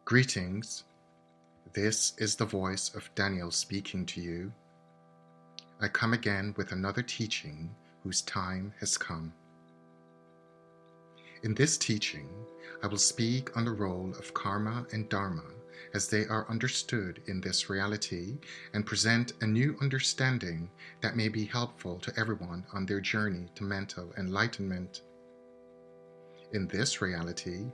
Greetings, this is the voice of Daniel speaking to you. I come again with another teaching whose time has come. In this teaching, I will speak on the role of karma and dharma as they are understood in this reality and present a new understanding that may be helpful to everyone on their journey to mental enlightenment. In this reality,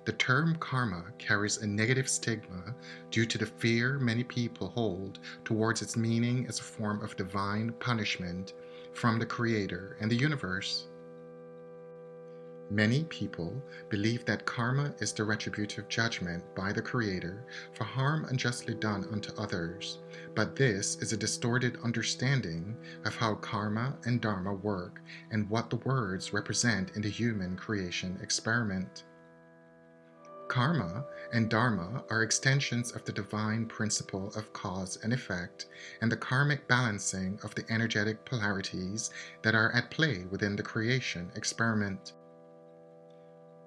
the term karma carries a negative stigma due to the fear many people hold towards its meaning as a form of divine punishment from the Creator and the universe. Many people believe that karma is the retributive judgment by the Creator for harm unjustly done unto others, but this is a distorted understanding of how karma and dharma work and what the words represent in the human creation experiment. Karma and dharma are extensions of the divine principle of cause and effect and the karmic balancing of the energetic polarities that are at play within the creation experiment.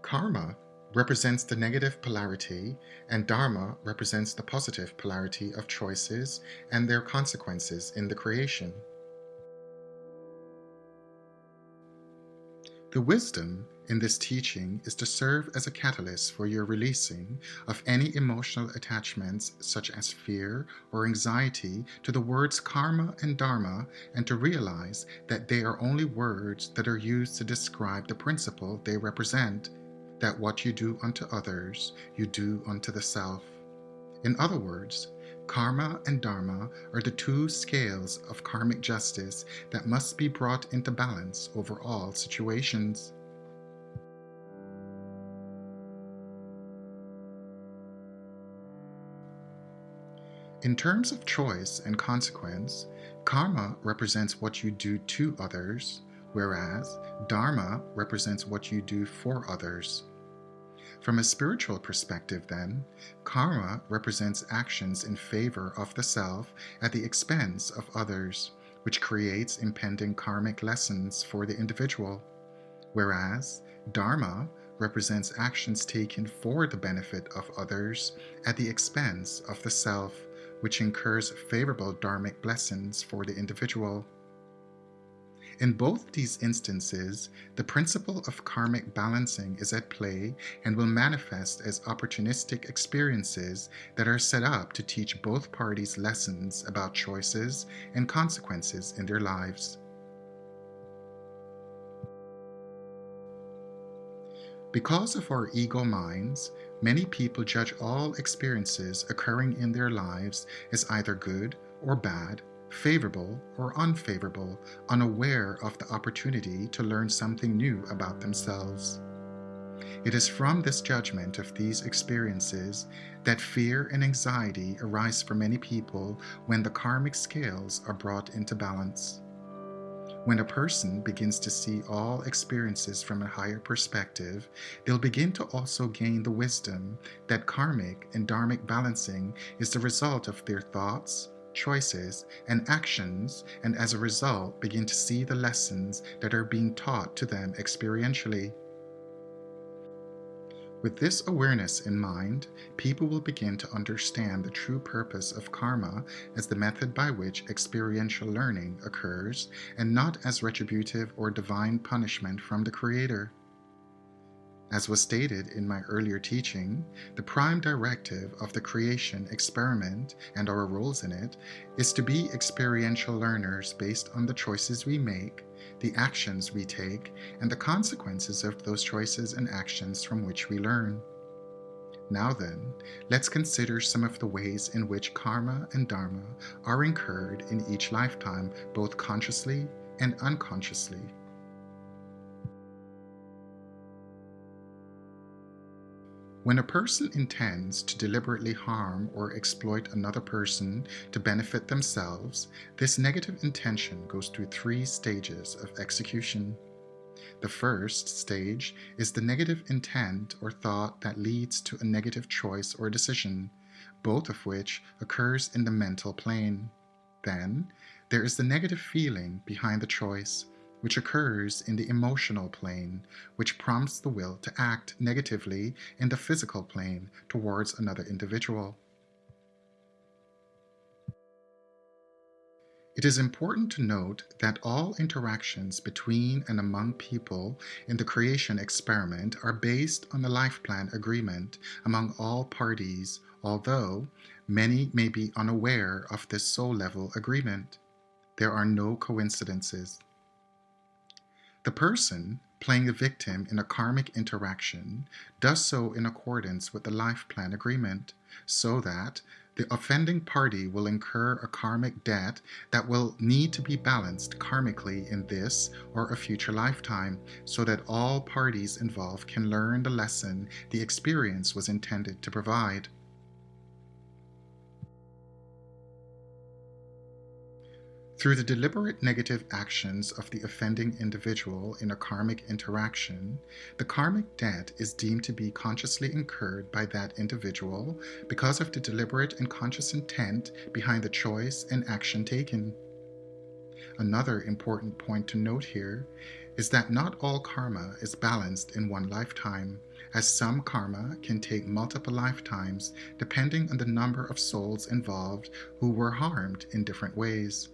Karma represents the negative polarity, and dharma represents the positive polarity of choices and their consequences in the creation. The wisdom in this teaching is to serve as a catalyst for your releasing of any emotional attachments such as fear or anxiety to the words karma and dharma, and to realize that they are only words that are used to describe the principle they represent, that what you do unto others, you do unto the self. In other words, karma and dharma are the two scales of karmic justice that must be brought into balance over all situations. In terms of choice and consequence, karma represents what you do to others, whereas dharma represents what you do for others. From a spiritual perspective, then, karma represents actions in favor of the self at the expense of others, which creates impending karmic lessons for the individual, whereas dharma represents actions taken for the benefit of others at the expense of the self, which incurs favorable dharmic blessings for the individual. In both these instances, the principle of karmic balancing is at play and will manifest as opportunistic experiences that are set up to teach both parties lessons about choices and consequences in their lives. Because of our ego minds, many people judge all experiences occurring in their lives as either good or bad, favorable or unfavorable, unaware of the opportunity to learn something new about themselves. It is from this judgment of these experiences that fear and anxiety arise for many people when the karmic scales are brought into balance. When a person begins to see all experiences from a higher perspective, they'll begin to also gain the wisdom that karmic and dharmic balancing is the result of their thoughts, choices, and actions, and as a result begin to see the lessons that are being taught to them experientially. With this awareness in mind, people will begin to understand the true purpose of karma as the method by which experiential learning occurs, and not as retributive or divine punishment from the Creator. As was stated in my earlier teaching, the prime directive of the creation experiment and our roles in it is to be experiential learners based on the choices we make, the actions we take, and the consequences of those choices and actions from which we learn. Now then, let's consider some of the ways in which karma and dharma are incurred in each lifetime, both consciously and unconsciously. When a person intends to deliberately harm or exploit another person to benefit themselves, this negative intention goes through 3 stages of execution. The first stage is the negative intent or thought that leads to a negative choice or decision, both of which occurs in the mental plane. Then, there is the negative feeling behind the choice, which occurs in the emotional plane, which prompts the will to act negatively in the physical plane towards another individual. It is important to note that all interactions between and among people in the creation experiment are based on a life plan agreement among all parties, although many may be unaware of this soul level agreement. There are no coincidences. The person playing the victim in a karmic interaction does so in accordance with the life plan agreement, so that the offending party will incur a karmic debt that will need to be balanced karmically in this or a future lifetime, so that all parties involved can learn the lesson the experience was intended to provide. Through the deliberate negative actions of the offending individual in a karmic interaction, the karmic debt is deemed to be consciously incurred by that individual because of the deliberate and conscious intent behind the choice and action taken. Another important point to note here is that not all karma is balanced in one lifetime, as some karma can take multiple lifetimes depending on the number of souls involved who were harmed in different ways.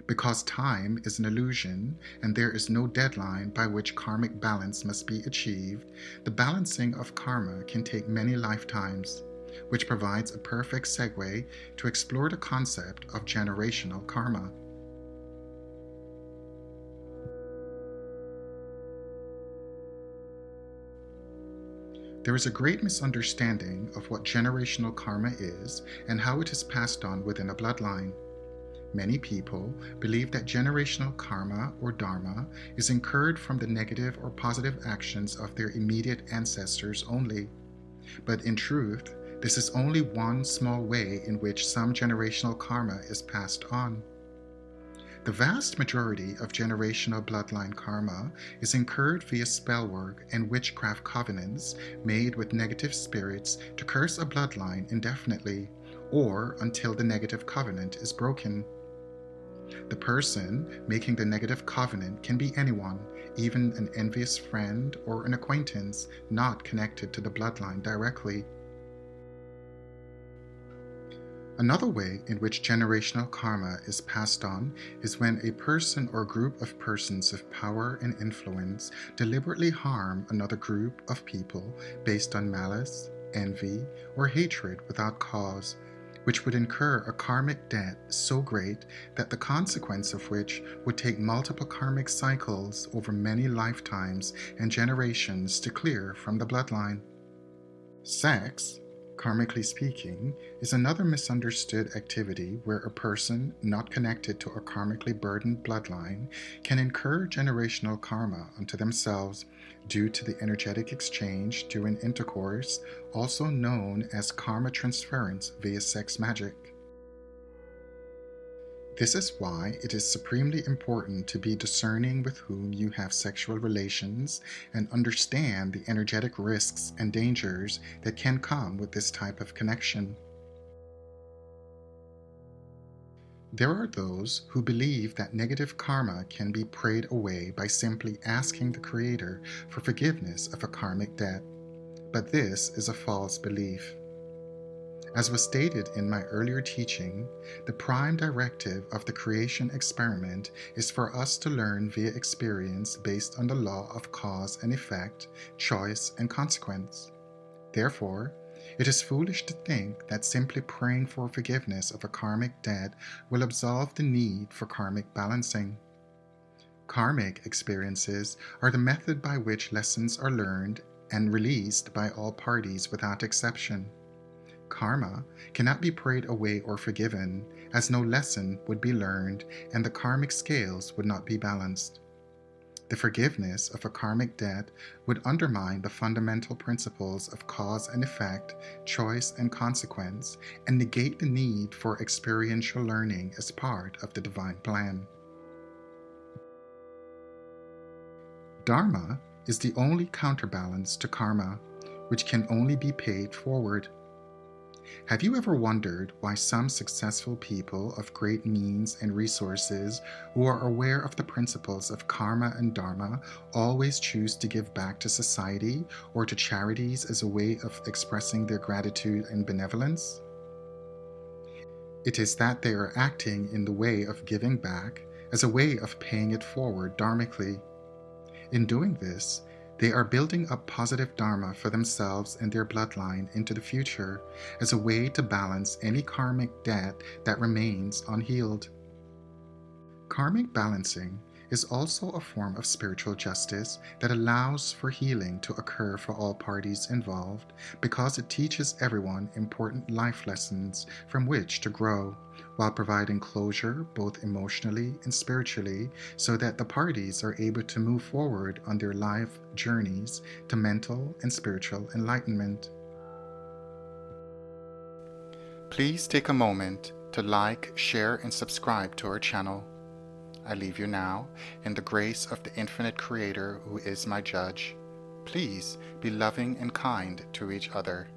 Because time is an illusion and there is no deadline by which karmic balance must be achieved, the balancing of karma can take many lifetimes, which provides a perfect segue to explore the concept of generational karma. There is a great misunderstanding of what generational karma is and how it is passed on within a bloodline. Many people believe that generational karma or dharma is incurred from the negative or positive actions of their immediate ancestors only. But in truth, this is only one small way in which some generational karma is passed on. The vast majority of generational bloodline karma is incurred via spell work and witchcraft covenants made with negative spirits to curse a bloodline indefinitely, or until the negative covenant is broken. The person making the negative covenant can be anyone, even an envious friend or an acquaintance not connected to the bloodline directly. Another way in which generational karma is passed on is when a person or group of persons of power and influence deliberately harm another group of people based on malice, envy, or hatred without cause, which would incur a karmic debt so great that the consequence of which would take multiple karmic cycles over many lifetimes and generations to clear from the bloodline. Sex, karmically speaking, is another misunderstood activity where a person not connected to a karmically burdened bloodline can incur generational karma unto themselves due to the energetic exchange during intercourse, also known as karma transference via sex magic. This is why it is supremely important to be discerning with whom you have sexual relations and understand the energetic risks and dangers that can come with this type of connection. There are those who believe that negative karma can be prayed away by simply asking the Creator for forgiveness of a karmic debt, but this is a false belief. As was stated in my earlier teaching, the prime directive of the creation experiment is for us to learn via experience based on the law of cause and effect, choice and consequence. Therefore, it is foolish to think that simply praying for forgiveness of a karmic debt will absolve the need for karmic balancing. Karmic experiences are the method by which lessons are learned and released by all parties without exception. Karma cannot be prayed away or forgiven, as no lesson would be learned and the karmic scales would not be balanced. The forgiveness of a karmic debt would undermine the fundamental principles of cause and effect, choice and consequence, and negate the need for experiential learning as part of the divine plan. Dharma is the only counterbalance to karma, which can only be paid forward. Have you ever wondered why some successful people of great means and resources who are aware of the principles of karma and dharma always choose to give back to society or to charities as a way of expressing their gratitude and benevolence? It is that they are acting in the way of giving back as a way of paying it forward dharmically. In doing this, they are building up positive dharma for themselves and their bloodline into the future as a way to balance any karmic debt that remains unhealed. Karmic balancing is also a form of spiritual justice that allows for healing to occur for all parties involved because it teaches everyone important life lessons from which to grow, while providing closure both emotionally and spiritually so that the parties are able to move forward on their life journeys to mental and spiritual enlightenment. Please take a moment to like, share, and subscribe to our channel. I leave you now in the grace of the infinite Creator who is my judge. Please be loving and kind to each other.